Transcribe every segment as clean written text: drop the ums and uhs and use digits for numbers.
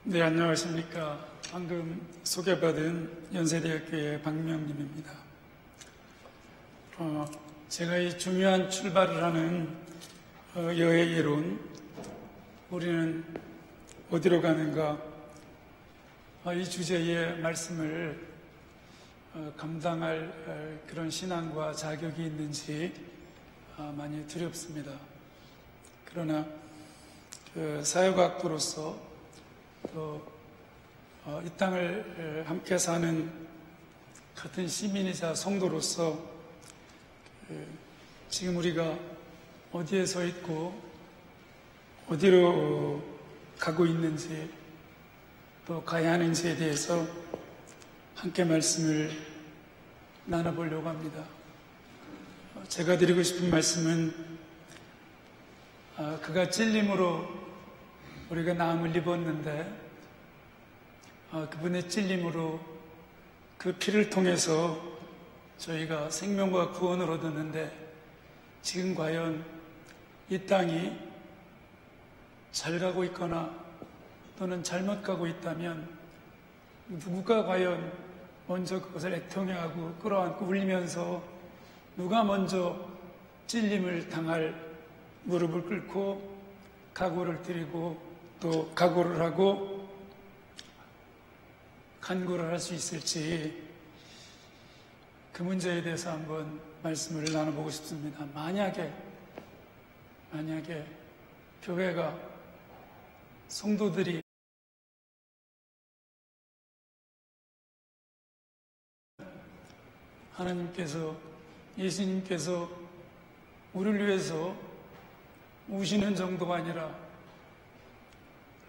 네, 안녕하십니까. 방금 소개받은 연세대학교의 박명림입니다. 제가 이 중요한 출발을 하는 여의 예론, 우리는 어디로 가는가, 이 주제의 말씀을 감당할 그런 신앙과 자격이 있는지 많이 두렵습니다. 그러나 사회과학도로서 또 이 땅을 함께 사는 같은 시민이자 성도로서 지금 우리가 어디에 서 있고 어디로 가고 있는지 또 가야 하는지에 대해서 함께 말씀을 나눠보려고 합니다. 제가 드리고 싶은 말씀은 그가 찔림으로 우리가 나음을 입었는데 그분의 찔림으로 그 피를 통해서 저희가 생명과 구원을 얻었는데 지금 과연 이 땅이 잘 가고 있거나 또는 잘못 가고 있다면 누가 과연 먼저 그것을 애통해하고 끌어안고 울리면서 누가 먼저 찔림을 당할 무릎을 꿇고 각오를 드리고 또 각오를 하고 간구를 할 수 있을지 그 문제에 대해서 한번 말씀을 나눠보고 싶습니다. 만약에 교회가 성도들이 하나님께서 예수님께서 우리를 위해서 우시는 정도가 아니라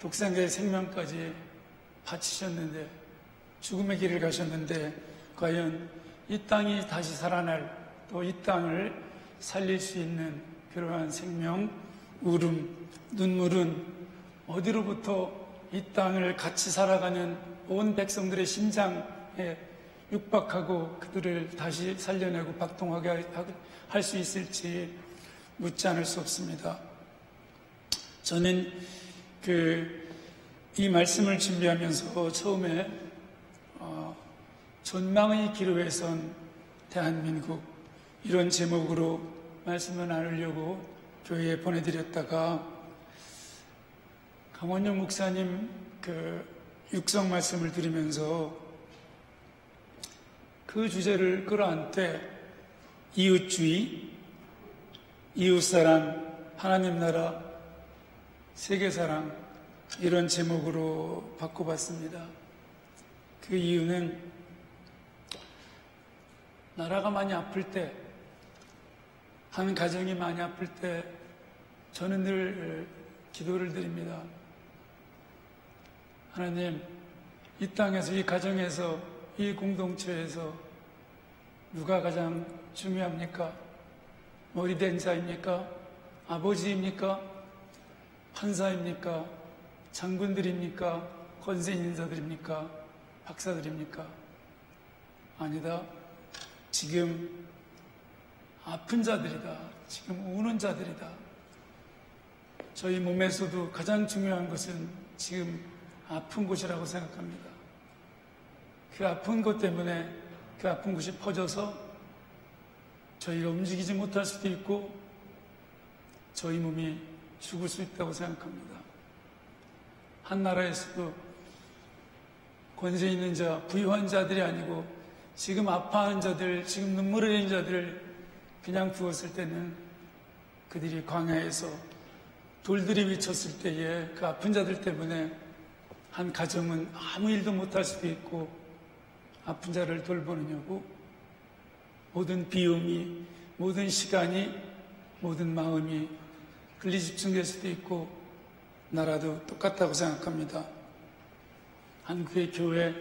독생자의 생명까지 바치셨는데 죽음의 길을 가셨는데 과연 이 땅이 다시 살아날 또 이 땅을 살릴 수 있는 그러한 생명, 울음, 눈물은 어디로부터 이 땅을 같이 살아가는 온 백성들의 심장에 육박하고 그들을 다시 살려내고 박동하게 할 수 있을지 묻지 않을 수 없습니다. 저는 이 말씀을 준비하면서 처음에 전망의 기로에 선 대한민국 이런 제목으로 말씀을 나누려고 교회에 보내드렸다가 강원영 목사님 육성 말씀을 드리면서 그 주제를 끌어안되 이웃주의, 이웃사랑, 하나님 나라, 세계사랑 이런 제목으로 바꿔봤습니다. 그 이유는 나라가 많이 아플 때, 한 가정이 많이 아플 때 저는 늘 기도를 드립니다. 하나님, 이 땅에서, 이 가정에서, 이 공동체에서 누가 가장 중요합니까? 머리된 자입니까? 아버지입니까? 판사입니까? 장군들입니까? 권세 있는 자들입니까? 박사들입니까? 아니다. 지금 아픈 자들이다. 지금 우는 자들이다. 저희 몸에서도 가장 중요한 것은 지금 아픈 곳이라고 생각합니다. 그 아픈 것 때문에 그 아픈 곳이 퍼져서 저희가 움직이지 못할 수도 있고 저희 몸이 죽을 수 있다고 생각합니다. 한 나라에서도 권세 있는 자, 부유한 자들이 아니고 지금 아파하는 자들, 지금 눈물 흘리는 자들을 그냥 두었을 때는 그들이 광야에서 돌들이 미쳤을 때에 그 아픈 자들 때문에 한 가정은 아무 일도 못할 수도 있고 아픈 자를 돌보느냐고 모든 비용이, 모든 시간이, 모든 마음이 글리 집중될 수도 있고 나라도 똑같다고 생각합니다. 한국의 교회,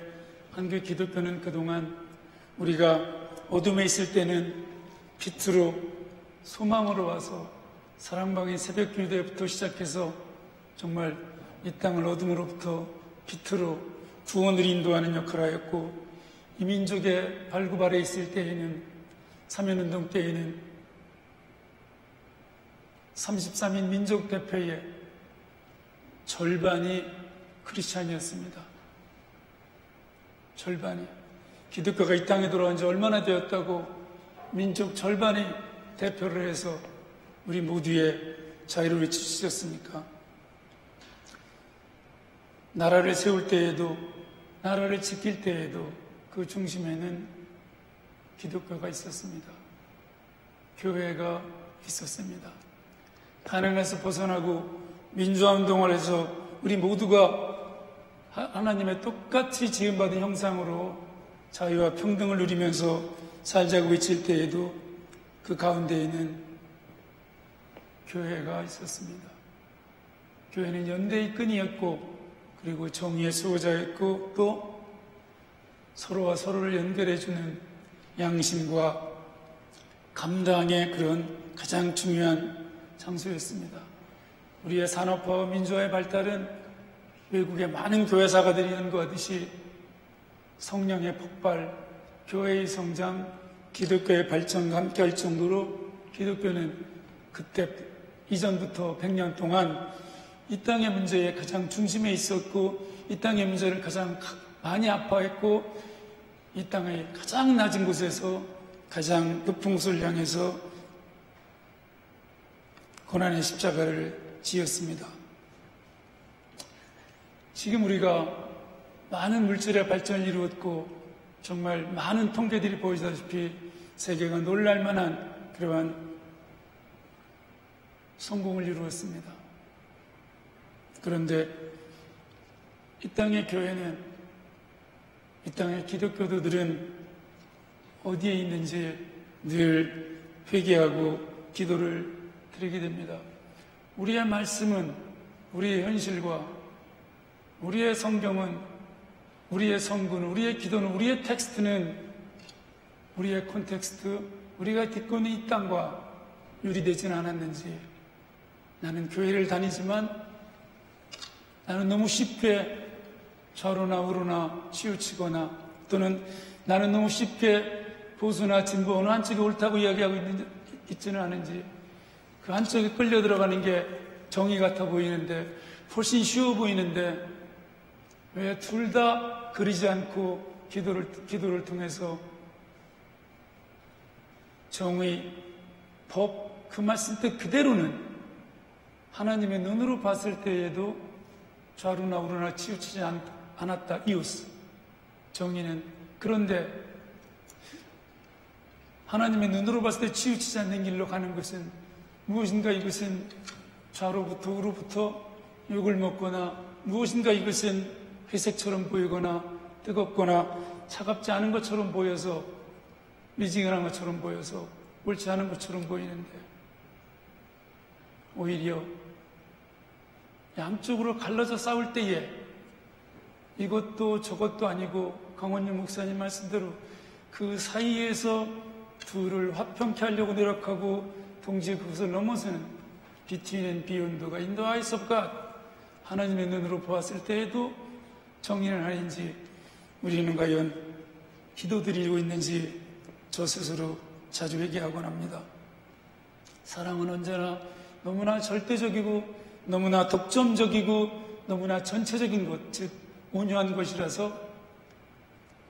한국의 기독교는 그동안 우리가 어둠에 있을 때는 빛으로 소망으로 와서 사랑방의 새벽 기도회부터 시작해서 정말 이 땅을 어둠으로부터 빛으로 구원을 인도하는 역할을 하였고 이 민족의 발구발에 있을 때에는 사면운동 때에는 33인 민족대표의 절반이 크리스찬이었습니다. 절반이. 기독교가 이 땅에 돌아온 지 얼마나 되었다고 민족 절반이 대표를 해서 우리 모두의 자유를 외치셨습니까? 나라를 세울 때에도, 나라를 지킬 때에도 그 중심에는 기독교가 있었습니다. 교회가 있었습니다. 가난에서 벗어나고 민주화운동을 해서 우리 모두가 하나님의 똑같이 지음받은 형상으로 자유와 평등을 누리면서 살자고 외칠 때에도 그 가운데에는 교회가 있었습니다. 교회는 연대의 끈이었고, 그리고 정의의 수호자였고, 또 서로와 서로를 연결해주는 양심과 감당의 그런 가장 중요한 장소였습니다. 우리의 산업화와 민주화의 발달은 외국의 많은 교회사가들이 연구하듯이 성령의 폭발, 교회의 성장, 기독교의 발전과 함께 할 정도로 기독교는 그때 이전부터 100년 동안 이 땅의 문제의 가장 중심에 있었고, 이 땅의 문제를 가장 많이 아파했고, 이 땅의 가장 낮은 곳에서 가장 높은 곳을 향해서 고난의 십자가를 지었습니다. 지금 우리가 많은 물질의 발전을 이루었고, 정말 많은 통계들이 보이다시피 세계가 놀랄만한 그러한 성공을 이루었습니다. 그런데 이 땅의 교회는, 이 땅의 기독교도들은 어디에 있는지 늘 회개하고 기도를 드리게 됩니다. 우리의 말씀은, 우리의 현실과 우리의 성경은, 우리의 성구는, 우리의 기도는, 우리의 텍스트는, 우리의 콘텍스트, 우리가 듣고 있는 이 땅과 유리되지는 않았는지, 나는 교회를 다니지만 나는 너무 쉽게 좌로나 우로나 치우치거나, 또는 나는 너무 쉽게 보수나 진보 어느 한쪽이 옳다고 이야기하고 있지는 않은지, 그 한쪽에 끌려 들어가는 게 정의 같아 보이는데, 훨씬 쉬워 보이는데, 왜 둘 다 그리지 않고 기도를 통해서 정의, 법, 그 말씀 뜻 그대로는 하나님의 눈으로 봤을 때에도 좌루나 우루나 치우치지 않았다. 이웃 정의는. 그런데 하나님의 눈으로 봤을 때 치우치지 않는 길로 가는 것은 무엇인가? 이것은 좌로부터 우로부터 욕을 먹거나, 무엇인가 이것은 회색처럼 보이거나 뜨겁거나 차갑지 않은 것처럼 보여서, 미지근한 것처럼 보여서 옳지 않은 것처럼 보이는데, 오히려 양쪽으로 갈라져 싸울 때에 이것도 저것도 아니고, 강원영 목사님 말씀대로 그 사이에서 둘을 화평케 하려고 노력하고 동시에 그것을 넘어서는 Between and Beyond가 in the eyes of God, 하나님의 눈으로 보았을 때에도 정의는 아닌지, 우리는 과연 기도드리고 있는지 저 스스로 자주 회개하곤 합니다. 사랑은 언제나 너무나 절대적이고 너무나 독점적이고 너무나 전체적인 것, 즉 온유한 것이라서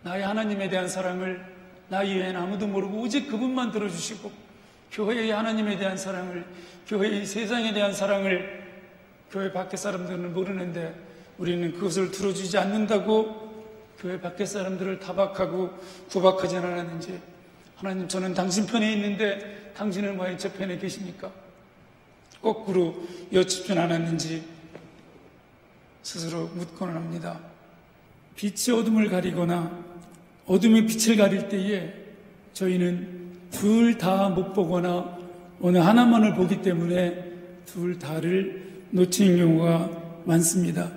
나의 하나님에 대한 사랑을 나 이외에는 아무도 모르고 오직 그분만 들어주시고, 교회의 하나님에 대한 사랑을, 교회의 세상에 대한 사랑을 교회 밖의 사람들은 모르는데 우리는 그것을 들어주지 않는다고 교회 밖의 사람들을 타박하고 구박하지 않았는지, 하나님, 저는 당신 편에 있는데 당신은 왜 제 편에 계십니까? 거꾸로 여쭙지 않았는지 스스로 묻곤 합니다. 빛이 어둠을 가리거나 어둠이 빛을 가릴 때에 저희는 둘 다 못 보거나 어느 하나만을 보기 때문에 둘 다를 놓치는 경우가 많습니다.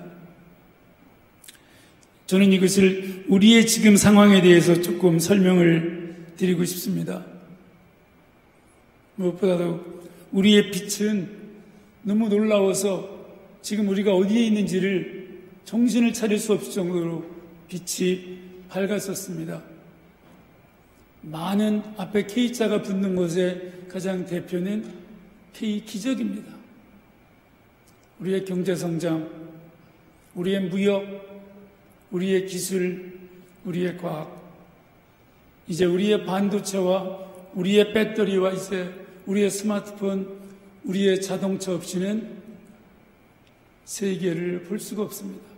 저는 이것을 우리의 지금 상황에 대해서 조금 설명을 드리고 싶습니다. 무엇보다도 우리의 빛은 너무 놀라워서 지금 우리가 어디에 있는지를 정신을 차릴 수 없을 정도로 빛이 밝았었습니다. 많은 앞에 K자가 붙는 곳의 가장 대표는 K 기적입니다. 우리의 경제성장, 우리의 무역, 우리의 기술, 우리의 과학, 이제 우리의 반도체와 우리의 배터리와 이제 우리의 스마트폰, 우리의 자동차 없이는 세계를 볼 수가 없습니다.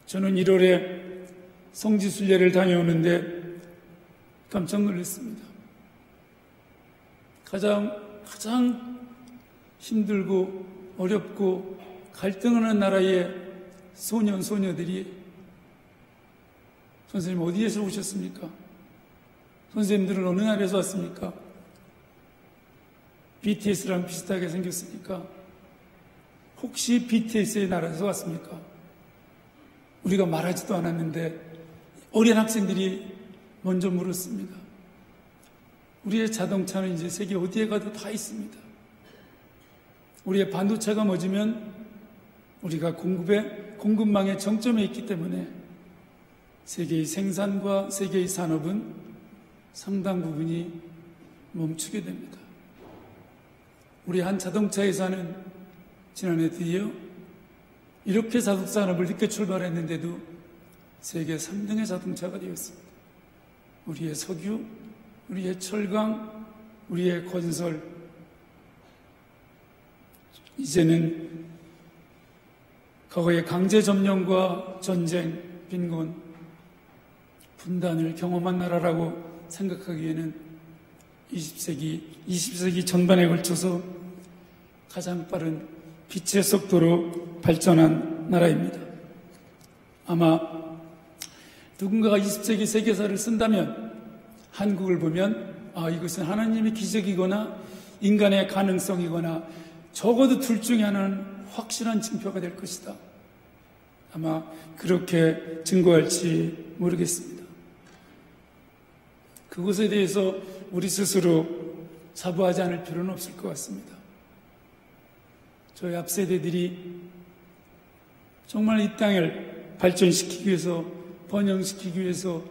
저는 1월에 성지순례를 다녀오는데 깜짝 놀랐습니다. 가장 힘들고 어렵고 갈등하는 나라의 소녀들이 선생님 어디에서 오셨습니까? 선생님들은 어느 나라에서 왔습니까? BTS랑 비슷하게 생겼습니까? 혹시 BTS의 나라에서 왔습니까? 우리가 말하지도 않았는데 어린 학생들이 먼저 물었습니다. 우리의 자동차는 이제 세계 어디에 가도 다 있습니다. 우리의 반도체가 멎으면 우리가 공급망의 정점에 있기 때문에 세계의 생산과 세계의 산업은 상당 부분이 멈추게 됩니다. 우리 한 자동차 회사는 지난해 드디어 이렇게 자동산업을 늦게 출발했는데도 세계 3등의 자동차가 되었습니다. 우리의 석유, 우리의 철강, 우리의 건설, 이제는 과거의 강제 점령과 전쟁, 빈곤, 분단을 경험한 나라라고 생각하기에는 20세기 전반에 걸쳐서 가장 빠른 빛의 속도로 발전한 나라입니다. 아마 누군가가 20세기 세계사를 쓴다면 한국을 보면 이것은 하나님의 기적이거나 인간의 가능성이거나 적어도 둘 중에 하나는 확실한 징표가 될 것이다. 아마 그렇게 증거할지 모르겠습니다. 그것에 대해서 우리 스스로 자부하지 않을 필요는 없을 것 같습니다. 저희 앞 세대들이 정말 이 땅을 발전시키기 위해서, 번영시키기 위해서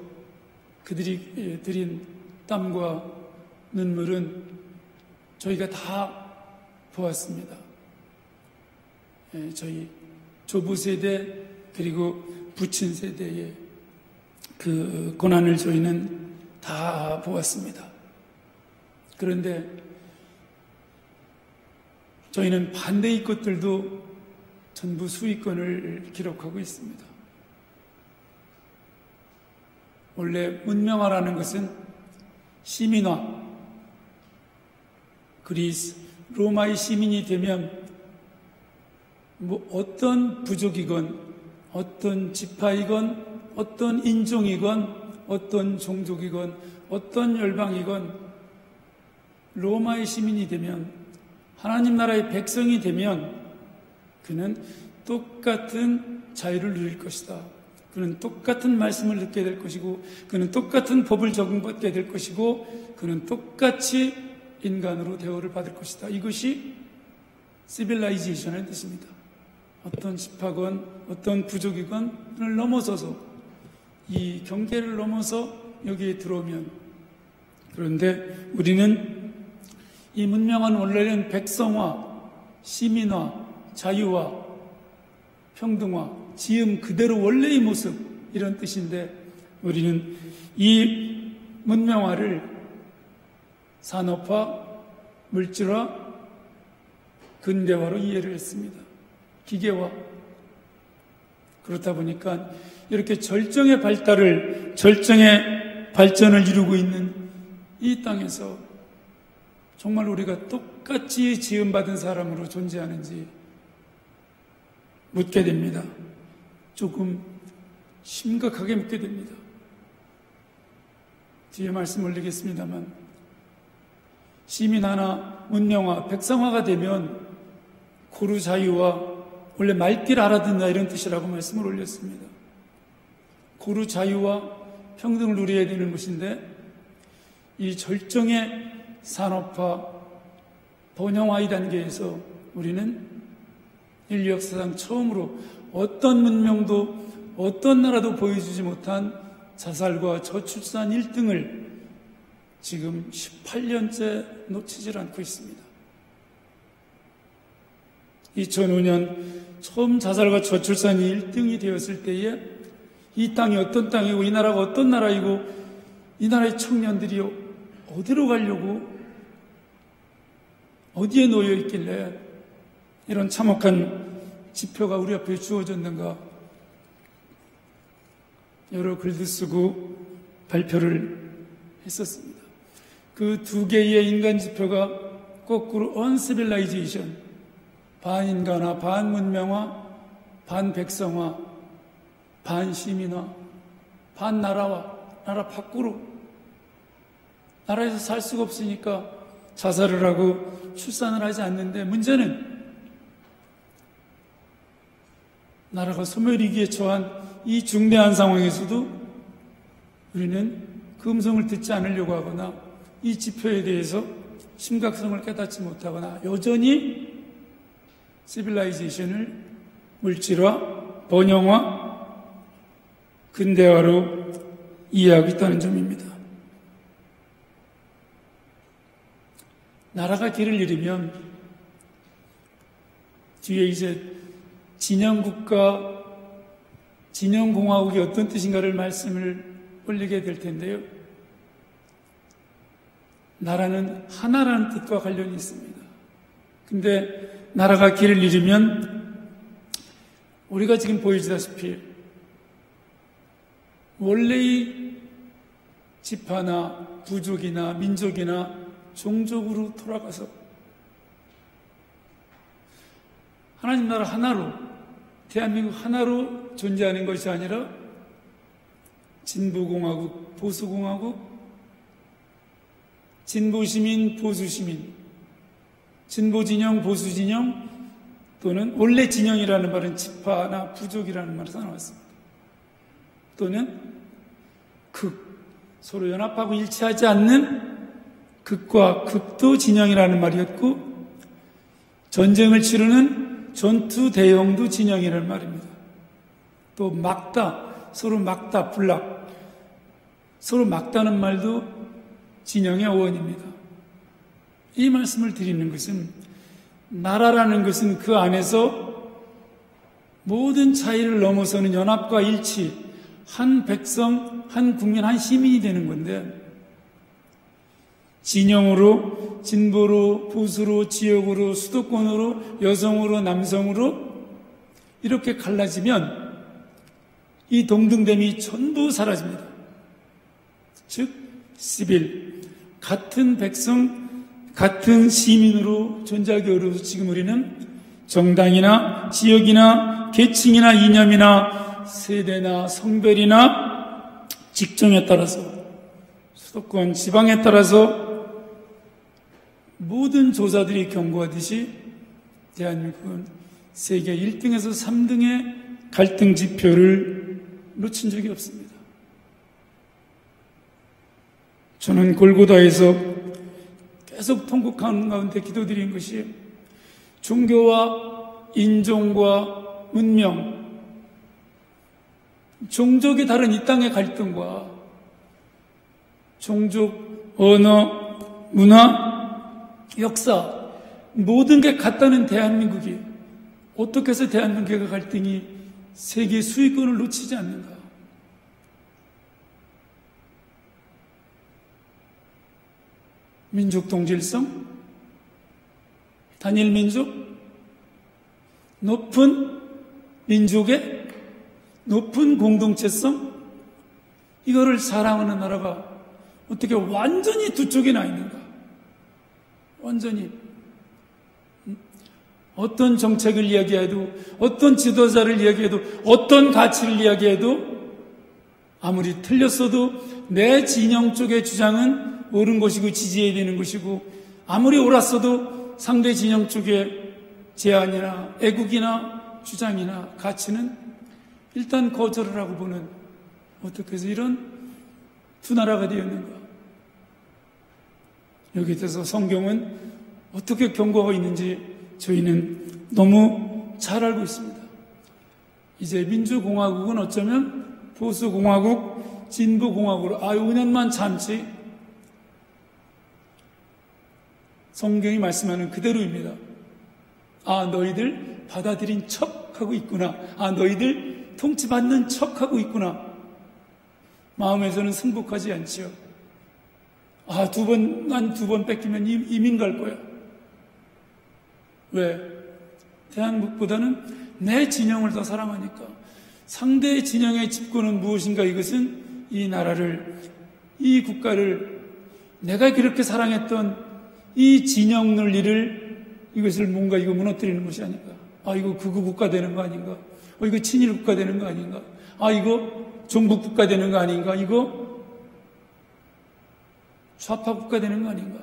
그들이 들인 땀과 눈물은 저희가 다 보았습니다. 저희 조부 세대 그리고 부친 세대의 그 고난을 저희는 다 보았습니다. 그런데 저희는 반대의 것들도 전부 수익권을 기록하고 있습니다. 원래 문명화라는 것은 시민화, 그리스, 로마의 시민이 되면 어떤 부족이건 어떤 지파이건 어떤 인종이건 어떤 종족이건 어떤 열방이건 로마의 시민이 되면, 하나님 나라의 백성이 되면 그는 똑같은 자유를 누릴 것이다. 그는 똑같은 말씀을 듣게 될 것이고, 그는 똑같은 법을 적용받게 될 것이고, 그는 똑같이 인간으로 대우를 받을 것이다. 이것이 시빌라이제이션의 뜻입니다. 어떤 지파건 어떤 부족이건을 넘어서서, 이 경계를 넘어서 여기에 들어오면, 그런데 우리는 이 문명은 원래는 백성화, 시민화, 자유화, 평등화, 지음 그대로 원래의 모습, 이런 뜻인데 우리는 이 문명화를 산업화, 물질화, 근대화로 이해를 했습니다. 기계화. 그렇다 보니까 이렇게 절정의 발전을 이루고 있는 이 땅에서 정말 우리가 똑같이 지음받은 사람으로 존재하는지 묻게 됩니다. 조금 심각하게 묻게 됩니다. 뒤에 말씀 올리겠습니다만, 시민화나 문명화, 백성화가 되면 고루 자유와, 원래 말길 알아듣는다 이런 뜻이라고 말씀을 올렸습니다. 고루 자유와 평등을 누려야 되는 것인데, 이 절정의 산업화, 번영화의 단계에서 우리는 인류 역사상 처음으로 어떤 문명도 어떤 나라도 보여주지 못한 자살과 저출산 1등을 지금 18년째 놓치질 않고 있습니다. 2005년 처음 자살과 저출산이 1등이 되었을 때에 이 땅이 어떤 땅이고 이 나라가 어떤 나라이고 이 나라의 청년들이 어디로 가려고 어디에 놓여 있길래 이런 참혹한 지표가 우리 앞에 주어졌는가, 여러 글도 쓰고 발표를 했었습니다. 그 두 개의 인간 지표가 거꾸로 uncivilization, 반인간화, 반문명화, 반백성화, 반시민화, 반나라화, 나라 밖으로, 나라에서 살 수가 없으니까 자살을 하고 출산을 하지 않는데, 문제는 나라가 소멸위기에 처한 이 중대한 상황에서도 우리는 그 음성을 듣지 않으려고 하거나 이 지표에 대해서 심각성을 깨닫지 못하거나 여전히 시빌라이제이션을 물질화, 번영화, 근대화로 이해하고 있다는 점입니다. 나라가 길을 잃으면 뒤에 이제 진영국가, 진영공화국이 어떤 뜻인가를 말씀을 올리게 될 텐데요. 나라는 하나라는 뜻과 관련이 있습니다. 근데 나라가 길을 잃으면 우리가 지금 보여주다시피 원래의 지파나 부족이나 민족이나 종족으로 돌아가서 하나님 나라 하나로, 대한민국 하나로 존재하는 것이 아니라 진보공화국, 보수공화국, 진보시민, 보수시민, 진보진영, 보수진영, 또는 원래 진영이라는 말은 지파나 부족이라는 말에서 나왔습니다. 또는 극, 서로 연합하고 일치하지 않는 극과 극도 진영이라는 말이었고, 전쟁을 치르는 전투 대형도 진영이라는 말입니다. 또 막다, 서로 막다, 불락, 서로 막다는 말도 진영의 어원입니다. 이 말씀을 드리는 것은 나라라는 것은 그 안에서 모든 차이를 넘어서는 연합과 일치, 한 백성, 한 국민, 한 시민이 되는 건데, 진영으로, 진보로, 보수로, 지역으로, 수도권으로, 여성으로, 남성으로 이렇게 갈라지면 이 동등됨이 전부 사라집니다. 즉 시빌, 같은 백성, 같은 시민으로 존재하기 어려워서 지금 우리는 정당이나 지역이나 계층이나 이념이나 세대나 성별이나 직종에 따라서, 수도권, 지방에 따라서 모든 조사들이 경고하듯이 대한민국은 세계 1등에서 3등의 갈등 지표를 놓친 적이 없습니다. 저는 골고다에서 계속 통곡하는 가운데 기도드린 것이 종교와 인종과 문명, 종족이 다른 이 땅의 갈등과 종족, 언어, 문화, 역사, 모든 게 같다는 대한민국이 어떻게 해서 대한민국의 갈등이 세계 수익권을 놓치지 않는가? 민족 동질성, 단일 민족, 높은 민족의 높은 공동체성, 이거를 사랑하는 나라가 어떻게 완전히 두 쪽이 나 있는가? 완전히 어떤 정책을 이야기해도, 어떤 지도자를 이야기해도, 어떤 가치를 이야기해도 아무리 틀렸어도 내 진영 쪽의 주장은 옳은 것이고 지지해야 되는 것이고, 아무리 옳았어도 상대 진영 쪽의 제안이나 애국이나 주장이나 가치는 일단 거절을 하고 보는, 어떻게 해서 이런 두 나라가 되었는가? 여기에 대해서 성경은 어떻게 경고하고 있는지 저희는 너무 잘 알고 있습니다. 이제 민주공화국은 어쩌면 보수공화국, 진보공화국으로 5년만 참지, 성경이 말씀하는 그대로입니다. 아, 너희들 받아들인 척하고 있구나. 너희들 통치받는 척하고 있구나. 마음에서는 승복하지 않지요. 난 두 번 뺏기면 이민 갈 거야. 왜? 대한민국보다는 내 진영을 더 사랑하니까. 상대의 진영의 집권은 무엇인가? 이것은 이 나라를, 이 국가를, 내가 그렇게 사랑했던 이 진영 논리를, 이것을 뭔가 이거 무너뜨리는 것이 아닌가. 이거 극우 국가 되는 거 아닌가. 이거 친일 국가 되는 거 아닌가. 이거 종북 국가 되는 거 아닌가. 이거 좌파 국가 되는 거 아닌가?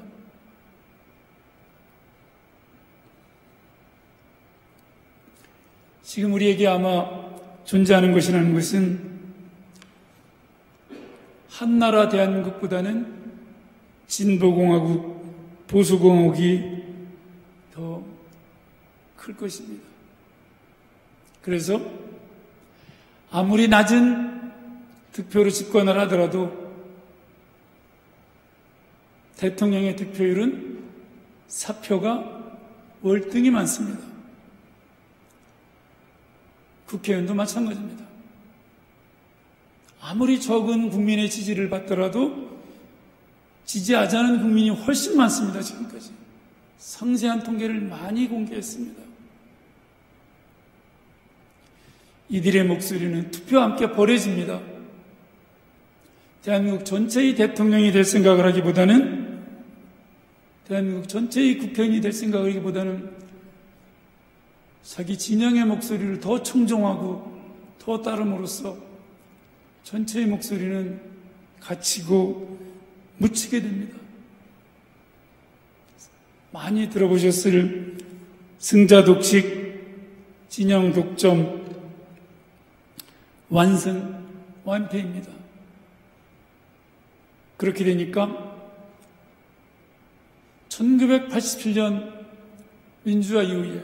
지금 우리에게 아마 존재하는 것이라는 것은 한나라 대한민국보다는 진보공화국, 보수공화국이 더 클 것입니다. 그래서 아무리 낮은 득표로 집권을 하더라도 대통령의 득표율은 사표가 월등히 많습니다. 국회의원도 마찬가지입니다. 아무리 적은 국민의 지지를 받더라도 지지하지 않은 국민이 훨씬 많습니다. 지금까지 상세한 통계를 많이 공개했습니다. 이들의 목소리는 투표와 함께 버려집니다. 대한민국 전체의 대통령이 될 생각을 하기보다는, 대한민국 전체의 국회의원이 될 생각을 하기보다는 자기 진영의 목소리를 더 청정하고 더 따름으로써 전체의 목소리는 갇히고 묻히게 됩니다. 많이 들어보셨을 승자 독식, 진영 독점, 완승, 완패입니다. 그렇게 되니까 1987년 민주화 이후에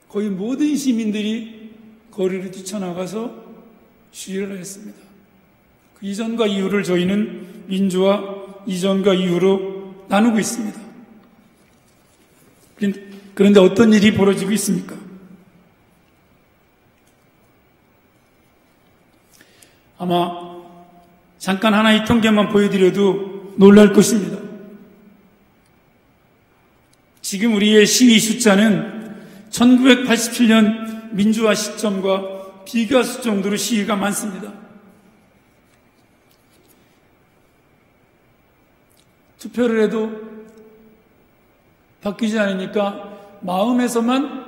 거의 모든 시민들이 거리를 뛰쳐나가서 시위를 했습니다. 그 이전과 이후를 저희는 민주화 이전과 이후로 나누고 있습니다. 그런데 어떤 일이 벌어지고 있습니까? 아마 잠깐 하나의 통계만 보여드려도 놀랄 것입니다. 지금 우리의 시위 숫자는 1987년 민주화 시점과 비교할 정도로 시위가 많습니다. 투표를 해도 바뀌지 않으니까 마음에서만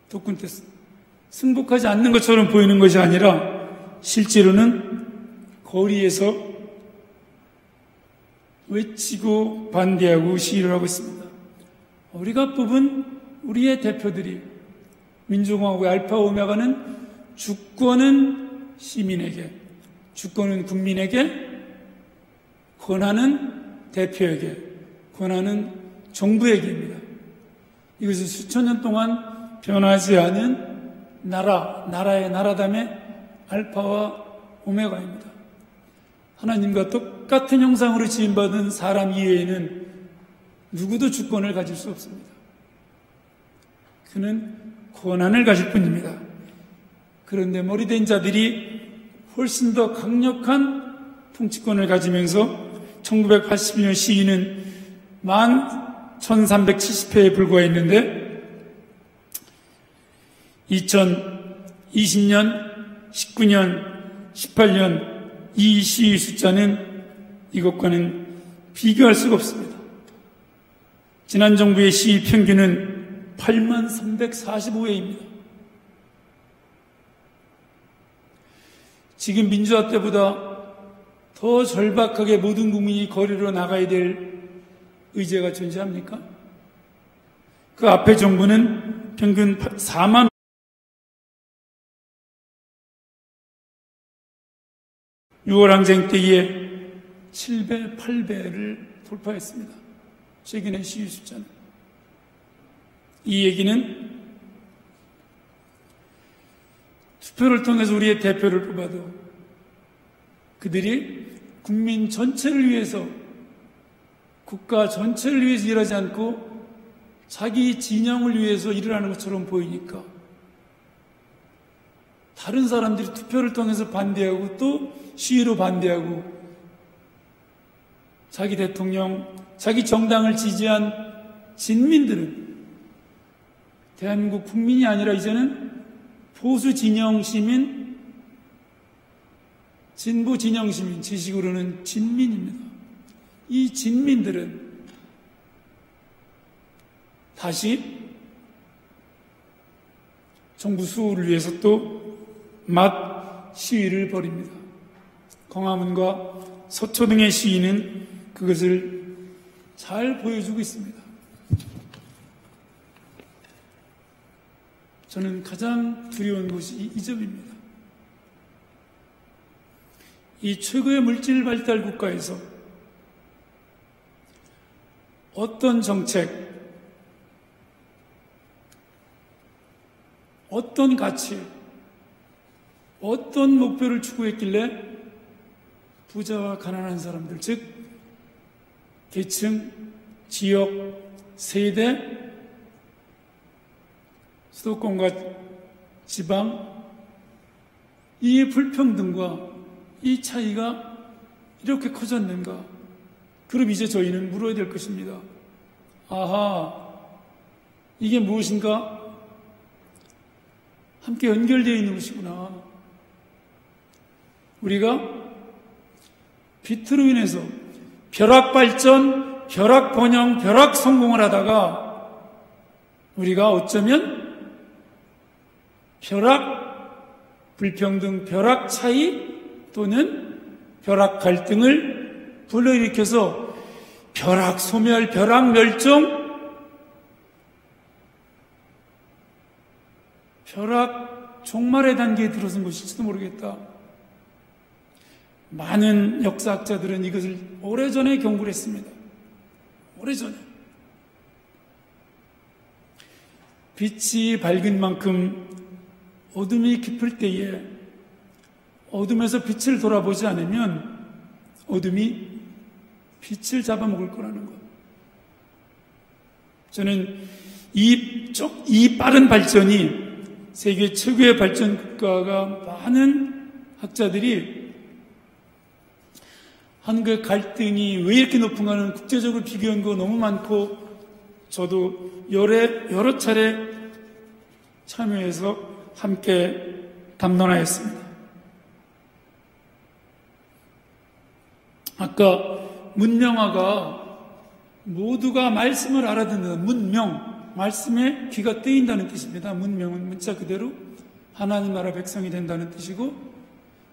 독군 때 승복하지 않는 것처럼 보이는 것이 아니라 실제로는 거리에서 외치고 반대하고 시위를 하고 있습니다. 우리가 뽑은 우리의 대표들이, 민주공화국의 알파 오메가는 주권은 시민에게, 주권은 국민에게, 권한은 대표에게, 권한은 정부에게입니다. 이것은 수천 년 동안 변하지 않은 나라의 나라담의 알파와 오메가입니다. 하나님과 똑같은 형상으로 지음받은 사람 이외에는 누구도 주권을 가질 수 없습니다. 그는 권한을 가질 뿐입니다. 그런데 머리된 자들이 훨씬 더 강력한 통치권을 가지면서 1981년 시위는 11,370회에 불과했는데 2020년, 19년, 18년 이 시위 숫자는 이것과는 비교할 수가 없습니다. 지난 정부의 시위 평균은 83,345회입니다. 지금 민주화 때보다 더 절박하게 모든 국민이 거리로 나가야 될 의제가 존재합니까? 그 앞에 정부는 평균 4만 6월 항쟁 때에 7배, 8배를 돌파했습니다. 최근의 시위 숫자는. 이 얘기는 투표를 통해서 우리의 대표를 뽑아도 그들이 국민 전체를 위해서, 국가 전체를 위해서 일하지 않고 자기 진영을 위해서 일을 하는 것처럼 보이니까 다른 사람들이 투표를 통해서 반대하고 또 시위로 반대하고 자기 대통령, 자기 정당을 지지한 진민들은 대한민국 국민이 아니라 이제는 보수 진영 시민, 진보 진영 시민, 지식으로는 진민입니다. 이 진민들은 다시 정부 수호를 위해서 또 맞 시위를 벌입니다. 광화문과 서초 등의 시위는 그것을 잘 보여주고 있습니다. 저는 가장 두려운 것이 이 점입니다. 이 최고의 물질 발달 국가에서 어떤 정책, 어떤 가치, 어떤 목표를 추구했길래 부자와 가난한 사람들, 즉 계층, 지역, 세대, 수도권과 지방, 이 불평등과 이 차이가 이렇게 커졌는가? 그럼 이제 저희는 물어야 될 것입니다. 아하, 이게 무엇인가? 함께 연결되어 있는 것이구나. 우리가 비트로 인해서 벼락발전, 벼락번영, 벼락성공을 하다가 우리가 어쩌면 벼락 불평등, 벼락 차이 또는 벼락 갈등을 불러일으켜서 벼락 소멸, 벼락 멸종, 벼락 종말의 단계에 들어선 것일지도 모르겠다. 많은 역사학자들은 이것을 오래전에 경고를 했습니다. 오래전에. 빛이 밝은 만큼 어둠이 깊을 때에 어둠에서 빛을 돌아보지 않으면 어둠이 빛을 잡아먹을 거라는 것. 저는 이 빠른 발전이 세계 최고의 발전 국가가 많은 학자들이 한국의 갈등이 왜 이렇게 높은가는 국제적으로 비교한 거 너무 많고 저도 여러 차례 참여해서 함께 담론하였습니다. 아까 문명화가 모두가 말씀을 알아듣는 문명, 말씀에 귀가 뜨인다는 뜻입니다. 문명은 문자 그대로 하나님 나라 백성이 된다는 뜻이고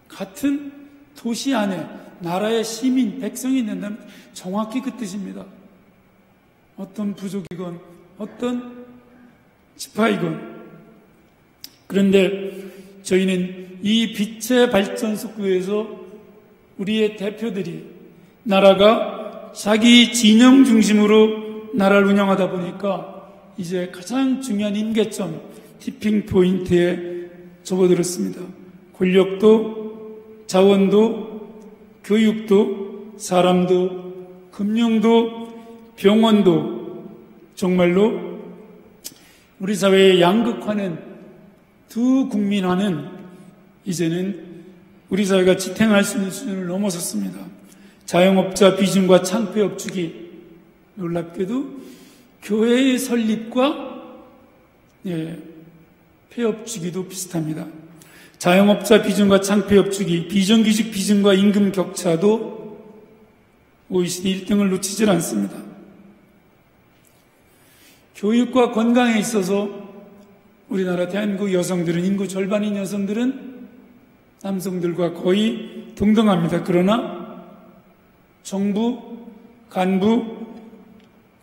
같은 도시 안에 나라의 시민, 백성이 된다는 정확히 그 뜻입니다. 어떤 부족이건 어떤 지파이건. 그런데 저희는 이 빛의 발전 속도에서 우리의 대표들이 나라가 자기 진영 중심으로 나라를 운영하다 보니까 이제 가장 중요한 임계점, 티핑 포인트에 접어들었습니다. 권력도, 자원도, 교육도, 사람도, 금융도, 병원도 정말로 우리 사회의 양극화는 두 국민화는 이제는 우리 사회가 지탱할 수 있는 수준을 넘어섰습니다. 자영업자 비중과 창폐업 주기, 놀랍게도 교회의 설립과 폐업 주기도 비슷합니다. 자영업자 비중과 창폐업 주기, 비정규직 비중과 임금 격차도 OECD 1등을 놓치질 않습니다. 교육과 건강에 있어서 우리나라 대한민국 여성들은, 인구 절반인 여성들은 남성들과 거의 동등합니다. 그러나 정부, 간부,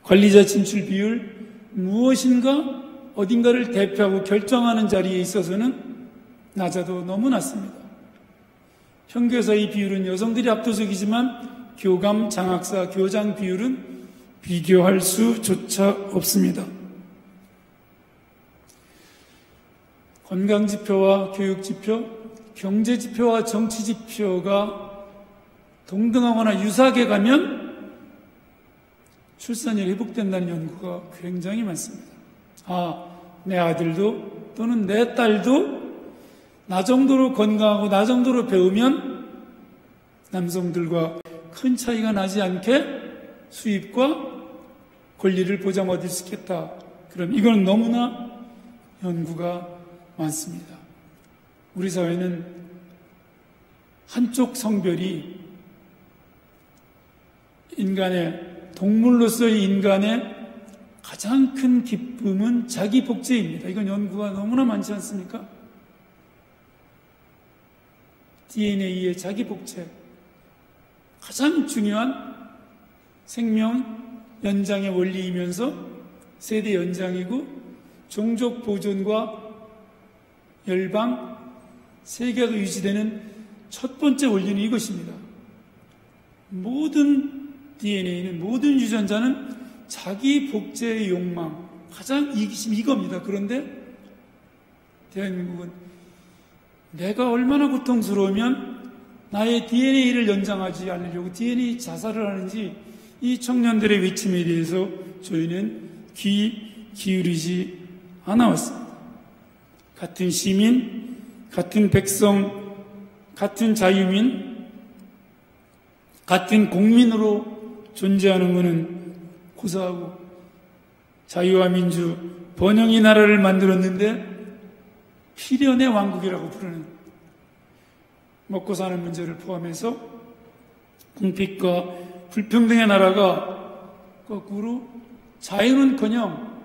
관리자 진출 비율, 무엇인가 어딘가를 대표하고 결정하는 자리에 있어서는 낮아도 너무 낮습니다. 현교사의 비율은 여성들이 압도적이지만 교감, 장학사, 교장 비율은 비교할 수조차 없습니다. 건강지표와 교육지표, 경제지표와 정치지표가 동등하거나 유사하게 가면 출산율이 회복된다는 연구가 굉장히 많습니다. 내 아들도 또는 내 딸도 나 정도로 건강하고 나 정도로 배우면 남성들과 큰 차이가 나지 않게 수입과 권리를 보장받을 수 있겠다. 그럼 이건 너무나 연구가 많습니다. 우리 사회는 한쪽 성별이 동물로서의 인간의 가장 큰 기쁨은 자기 복제입니다. 이건 연구가 너무나 많지 않습니까? DNA의 자기 복제. 가장 중요한 생명 연장의 원리이면서 세대 연장이고 종족 보존과 열방, 세계가 유지되는 첫 번째 원리는 이것입니다. 모든 DNA는, 모든 유전자는 자기 복제의 욕망, 가장 이기심이 이겁니다. 그런데 대한민국은 내가 얼마나 고통스러우면 나의 DNA를 연장하지 않으려고 DNA 자살을 하는지 이 청년들의 외침에 대해서 저희는 귀 기울이지 않아왔습니다. 같은 시민, 같은 백성, 같은 자유민, 같은 국민으로 존재하는 것은 고사하고 자유와 민주, 번영의 나라를 만들었는데 필연의 왕국이라고 부르는 먹고 사는 문제를 포함해서 궁핍과 불평등의 나라가 거꾸로 자유는커녕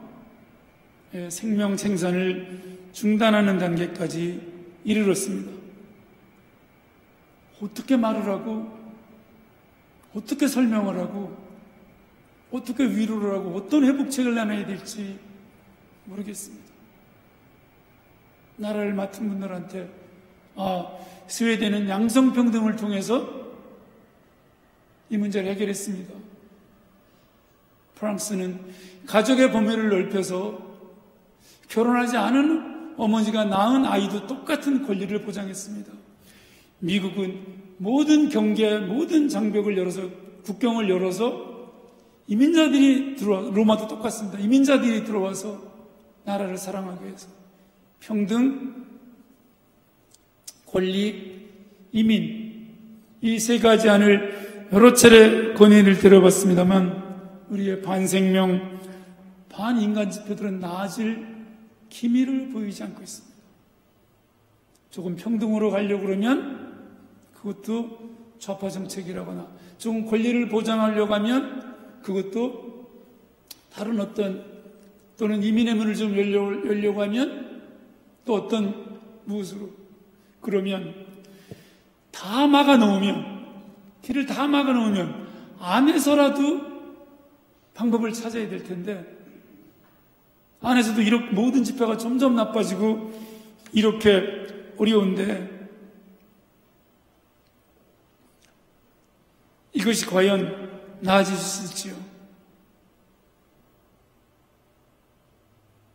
생명 생산을 중단하는 단계까지 이르렀습니다. 어떻게 말을 하고 어떻게 설명을 하고 어떻게 위로를 하고 어떤 회복책을 내놔야 될지 모르겠습니다. 나라를 맡은 분들한테 스웨덴은 양성평등을 통해서 이 문제를 해결했습니다. 프랑스는 가족의 범위를 넓혀서 결혼하지 않은 어머니가 낳은 아이도 똑같은 권리를 보장했습니다. 미국은 모든 경계, 모든 장벽을 열어서, 국경을 열어서 이민자들이 로마도 똑같습니다. 이민자들이 들어와서 나라를 사랑하기 위해서 평등, 권리, 이민, 이 세 가지 안을 여러 차례 건의를 드려봤습니다만 우리의 반생명, 반인간 지표들은 나아질 기미를 보이지 않고 있습니다. 조금 평등으로 가려고 그러면 그것도 좌파 정책이라거나 조금 권리를 보장하려고 하면 그것도 다른 어떤 또는 이민의 문을 좀 열려고 하면 또 어떤 무엇으로 그러면 다 막아놓으면 길을 다 막아놓으면 안에서라도 방법을 찾아야 될 텐데 안에서도 이렇게 모든 지표가 점점 나빠지고 이렇게 어려운데 이것이 과연 나아질 수 있을지요?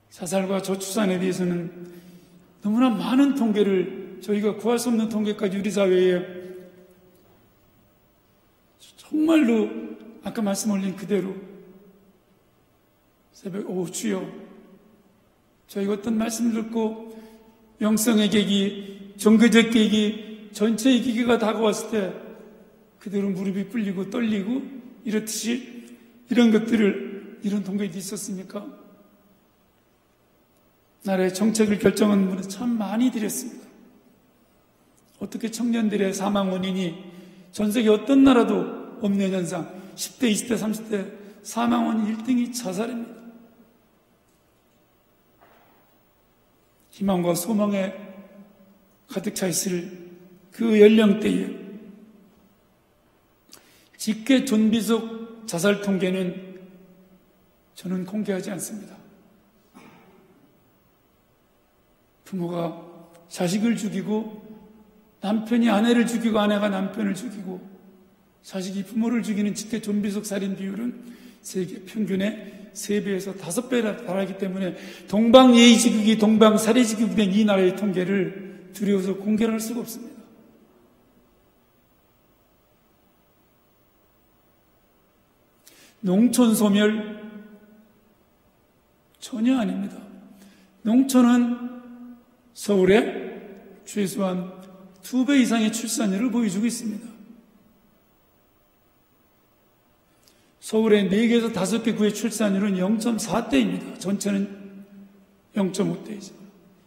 자살과 저출산에 대해서는 너무나 많은 통계를 저희가 구할 수 없는 통계까지 우리 사회에 정말로 아까 말씀 올린 그대로 새벽 주여 저희가 어떤 말씀을 듣고 영성의 계기, 종교적 계기, 전체의 계기가 다가왔을 때 그대로 무릎이 꿇리고 떨리고 이렇듯이 이런 것들을 이런 통계도 있었습니까? 나라의 정책을 결정하는 분은 참 많이 드렸습니다. 어떻게 청년들의 사망 원인이 전 세계 어떤 나라도 없는 현상 10대, 20대, 30대 사망 원인 1등이 자살입니다. 희망과 소망에 가득 차 있을 그 연령대에 직계 존비속 자살 통계는 저는 공개하지 않습니다. 부모가 자식을 죽이고 남편이 아내를 죽이고 아내가 남편을 죽이고 자식이 부모를 죽이는 직계 존비속 살인 비율은 세계 평균의 3배에서 5배에 달하기 때문에 동방예의지국이 동방살해지국이 된 이 나라의 통계를 두려워서 공개를 할 수가 없습니다. 농촌 소멸? 전혀 아닙니다. 농촌은 서울에 최소한 2배 이상의 출산율을 보여주고 있습니다. 서울의 4개에서 5개 구의 출산율은 0.4대입니다. 전체는 0.5대이죠.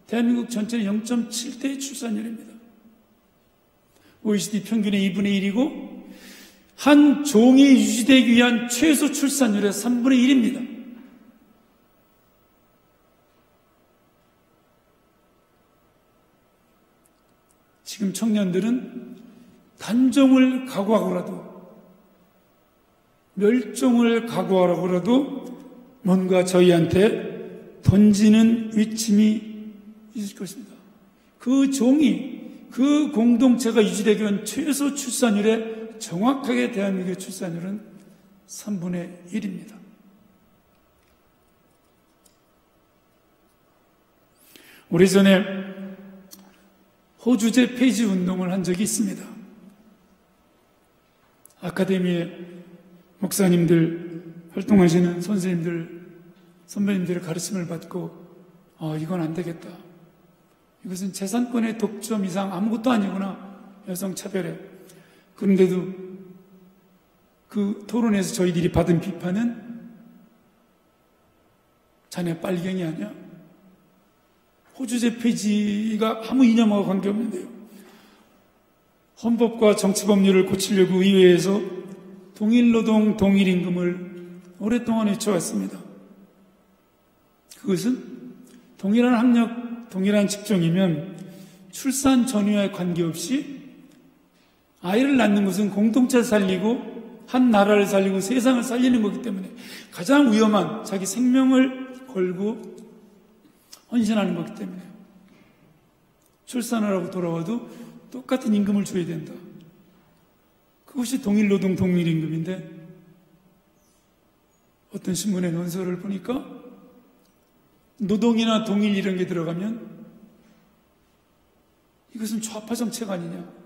대한민국 전체는 0.7대의 출산율입니다. OECD 평균의 2분의 1이고 한 종이 유지되기 위한 최소 출산율의 3분의 1입니다. 지금 청년들은 단종을 각오하고라도 멸종을 각오하라고라도 뭔가 저희한테 던지는 위침이 있을 것입니다. 그 종이, 그 공동체가 유지되기 위한 최소 출산율에 정확하게 대한민국의 출산율은 3분의 1입니다. 오래전에 호주제 폐지 운동을 한 적이 있습니다. 아카데미에 목사님들, 활동하시는 선생님들, 선배님들의 가르침을 받고 이건 안 되겠다. 이것은 재산권의 독점 이상 아무것도 아니구나. 여성차별에. 그런데도 그 토론에서 저희들이 받은 비판은 자네 빨갱이 아니야? 호주제 폐지가 아무 이념하고 관계없는데요. 헌법과 정치법률을 고치려고 의회에서 동일노동, 동일임금을 오랫동안 외쳐왔습니다. 그것은 동일한 학력, 동일한 직종이면 출산 전후에 관계없이 아이를 낳는 것은 공동체를 살리고 한 나라를 살리고 세상을 살리는 거기 때문에 가장 위험한 자기 생명을 걸고 헌신하는 거기 때문에 출산을 하고 돌아와도 똑같은 임금을 줘야 된다. 그것이 동일노동 동일임금인데 어떤 신문의 논설을 보니까 노동이나 동일 이런 게 들어가면 이것은 좌파 정책 아니냐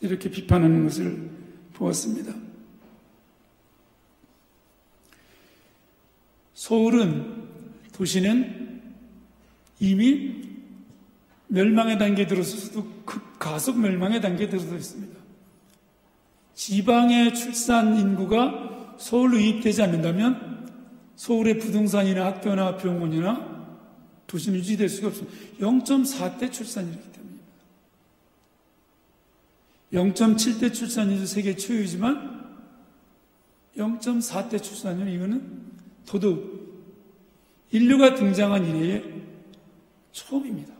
이렇게 비판하는 것을 보았습니다. 도시는 이미 멸망의 단계에 들어서도 급가속 멸망의 단계에 들어서 있습니다. 지방의 출산 인구가 서울로 유입되지 않는다면 서울의 부동산이나 학교나 병원이나 도시는 유지될 수가 없습니다. 0.4대 출산율이기 때문입니다. 0.7대 출산율도 세계 최고이지만 0.4대 출산율 이거는 더더욱 인류가 등장한 이래에 처음입니다.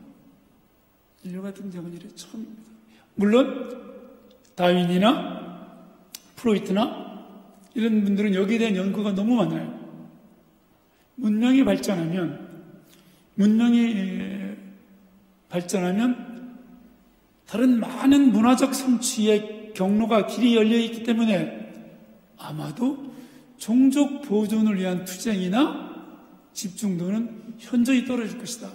인류가 등장한 이래 처음입니다. 물론 다윈이나 프로이트나 이런 분들은 여기에 대한 연구가 너무 많아요. 문명이 발전하면 다른 많은 문화적 성취의 경로가 길이 열려 있기 때문에 아마도 종족 보존을 위한 투쟁이나 집중도는 현저히 떨어질 것이다.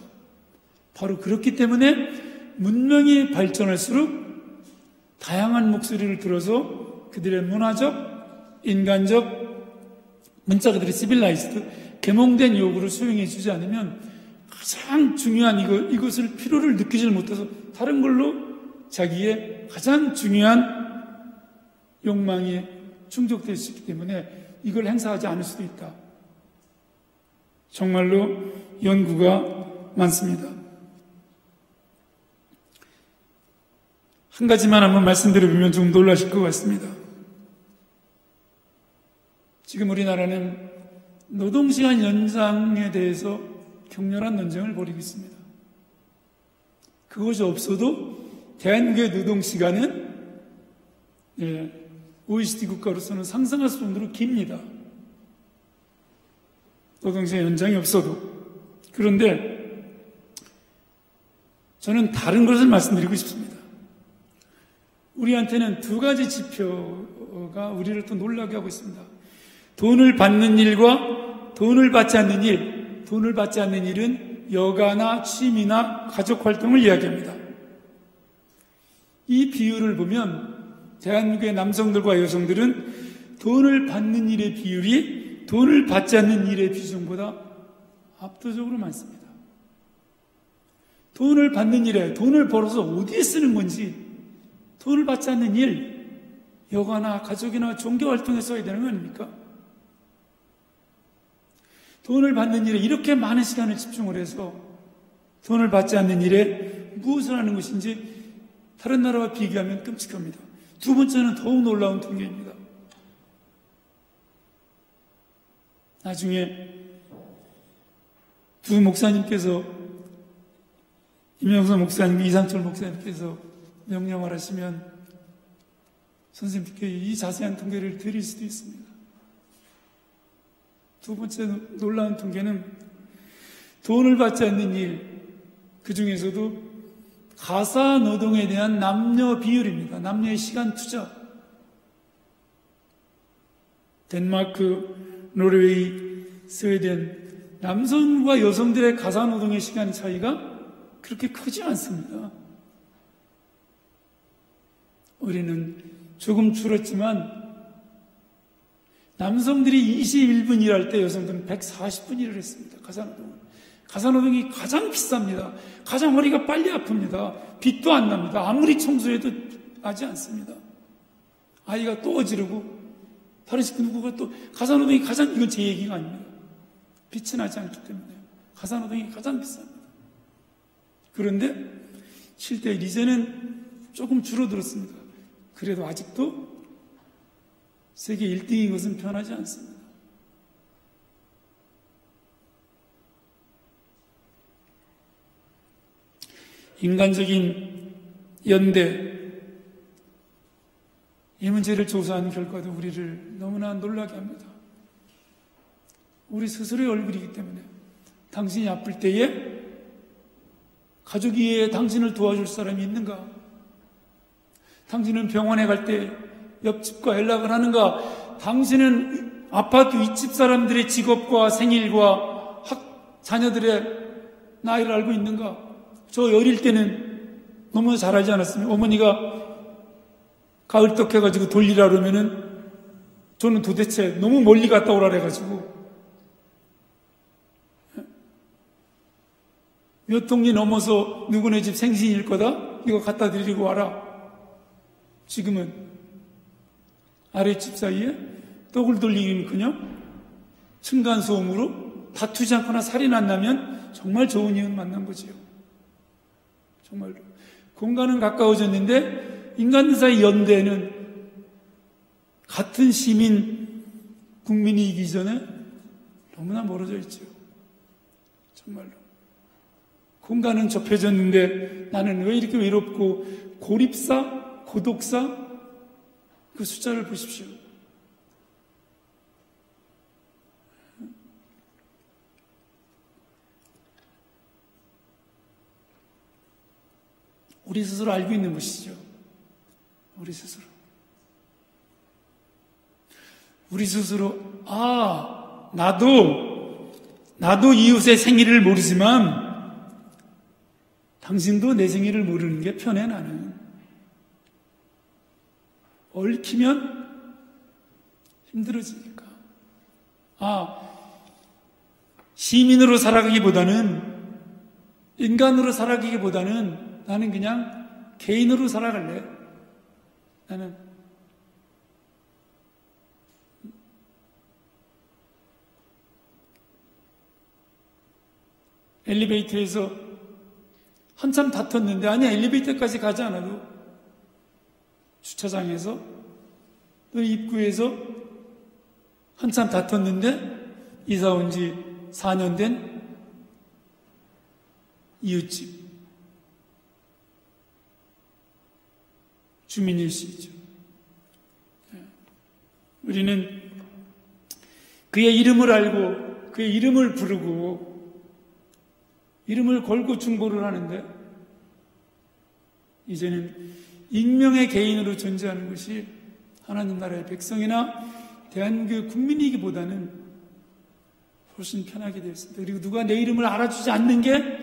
바로 그렇기 때문에 문명이 발전할수록 다양한 목소리를 들어서 그들의 문화적, 인간적, 문자 그들의 시빌라이스드, 계몽된 요구를 수용해 주지 않으면 가장 중요한 이것을 필요를 느끼질 못해서 다른 걸로 자기의 가장 중요한 욕망이 충족될 수 있기 때문에 이걸 행사하지 않을 수도 있다. 정말로 연구가 많습니다. 한 가지만 한번 말씀드려보면 좀 놀라실 것 같습니다. 지금 우리나라는 노동시간 연장에 대해서 격렬한 논쟁을 벌이고 있습니다. 그것이 없어도 대한민국의 노동시간은 OECD 국가로서는 상상할 수 없는 깁니다. 노동시간 연장이 없어도. 그런데 저는 다른 것을 말씀드리고 싶습니다. 우리한테는 두 가지 지표가 우리를 또 놀라게 하고 있습니다. 돈을 받는 일과 돈을 받지 않는 일. 돈을 받지 않는 일은 여가나 취미나 가족활동을 이야기합니다. 이 비율을 보면 대한민국의 남성들과 여성들은 돈을 받는 일의 비율이 돈을 받지 않는 일의 비중보다 압도적으로 많습니다. 돈을 받는 일에 돈을 벌어서 어디에 쓰는 건지, 돈을 받지 않는 일, 여가나 가족이나 종교활동에 써야 되는 거 아닙니까? 돈을 받는 일에 이렇게 많은 시간을 집중을 해서 돈을 받지 않는 일에 무엇을 하는 것인지 다른 나라와 비교하면 끔찍합니다. 두 번째는 더욱 놀라운 통계입니다. 나중에 두 목사님께서, 임영선 목사님, 이상철 목사님께서 명령을 하시면 선생님께 이 자세한 통계를 드릴 수도 있습니다. 두 번째 놀라운 통계는 돈을 받지 않는 일, 그 중에서도 가사 노동에 대한 남녀 비율입니다. 남녀의 시간 투자. 덴마크, 노르웨이, 스웨덴, 남성과 여성들의 가사 노동의 시간 차이가 그렇게 크지 않습니다. 우리는 조금 줄었지만 남성들이 21분 일할 때 여성들은 140분 일을 했습니다. 가사노동은. 가사노동이 가장 비쌉니다. 가장 허리가 빨리 아픕니다. 빛도 안 납니다. 아무리 청소해도 나지 않습니다. 아이가 또 어지르고 다른 식구 누구가 또, 가사노동이 가장, 이건 제 얘기가 아닙니다. 빛이 나지 않기 때문에 가사노동이 가장 비쌉니다. 그런데 실제 이제는 조금 줄어들었습니다. 그래도 아직도 세계 1등인 것은 변하지 않습니다. 인간적인 연대, 이 문제를 조사한 결과도 우리를 너무나 놀라게 합니다. 우리 스스로의 얼굴이기 때문에 당신이 아플 때에 가족 위에 당신을 도와줄 사람이 있는가? 당신은 병원에 갈 때 옆집과 연락을 하는가? 당신은 아파트 윗집 사람들의 직업과 생일과 자녀들의 나이를 알고 있는가? 저 어릴 때는 너무 잘하지 않았으면 어머니가 가을떡 해가지고 돌리라 그러면은 저는 도대체 너무 멀리 갔다 오라 그래가지고 몇 동리 넘어서 누구네 집 생신일 거다? 이거 갖다 드리고 와라. 지금은 아랫집 사이에 떡을 돌리기는커녕 층간소음으로 다투지 않거나 살인 안 나면 정말 좋은 이웃 만난 거지요. 정말로. 공간은 가까워졌는데 인간 사이 연대는 같은 시민, 국민이기 전에 너무나 멀어져 있죠. 정말로. 공간은 좁혀졌는데 나는 왜 이렇게 외롭고, 고립사, 고독사, 그 숫자를 보십시오. 우리 스스로 알고 있는 것이죠. 우리 스스로. 우리 스스로, 나도 이웃의 생일을 모르지만 당신도 내 생일을 모르는 게 편해, 나는. 얽히면 힘들어지니까. 시민으로 살아가기보다는, 인간으로 살아가기보다는 나는 그냥 개인으로 살아갈래. 나는 엘리베이터에서 한참 다퉜는데, 아니 엘리베이터까지 가지 않아도 주차장에서 또 입구에서 한참 다퉜는데 이사 온 지 4년 된 이웃집 주민일시이죠. 우리는 그의 이름을 알고 그의 이름을 부르고 이름을 걸고 중보를 하는데, 이제는 익명의 개인으로 존재하는 것이 하나님 나라의 백성이나 대한민국 국민이기보다는 훨씬 편하게 되었습니다. 그리고 누가 내 이름을 알아주지 않는 게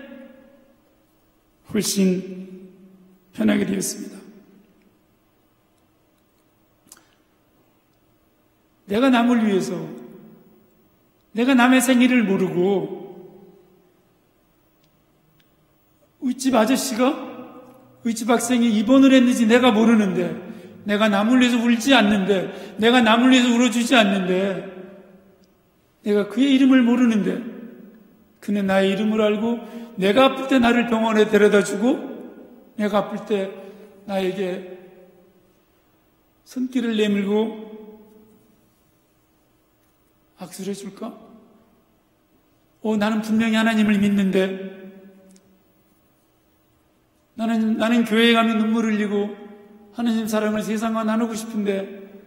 훨씬 편하게 되었습니다. 내가 남을 위해서, 내가 남의 생일을 모르고 윗집 아저씨가 윗집 학생이 입원을 했는지 내가 모르는데, 내가 남을 위해서 울지 않는데, 내가 남을 위해서 울어주지 않는데, 내가 그의 이름을 모르는데 그는 나의 이름을 알고 내가 아플 때 나를 병원에 데려다주고 내가 아플 때 나에게 손길을 내밀고 악수를 해줄까? 나는 분명히 하나님을 믿는데, 나는 교회에 가면 눈물 흘리고 하나님 사랑을 세상과 나누고 싶은데,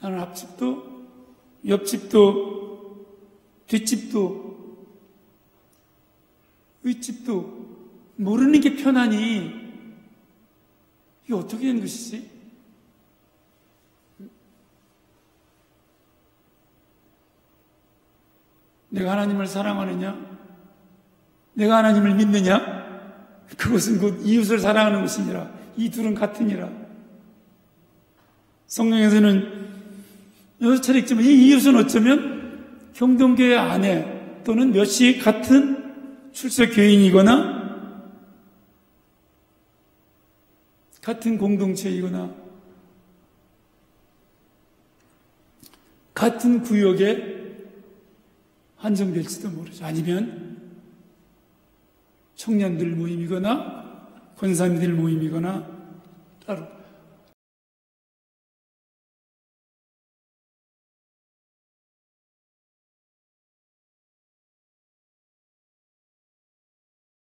나는 앞집도 옆집도 뒷집도 윗집도 모르는 게 편하니 이게 어떻게 된 것이지? 내가 하나님을 사랑하느냐? 내가 하나님을 믿느냐? 그것은 곧 이웃을 사랑하는 것이니라. 이 둘은 같으니라. 성경에서는 여러 차례 있지만 이 이웃은 어쩌면 경동교회 아내 또는 몇이 같은 출석 교인이거나 같은 공동체이거나 같은 구역에 한정될지도 모르죠. 아니면 청년들 모임이거나 권사님들 모임이거나 따로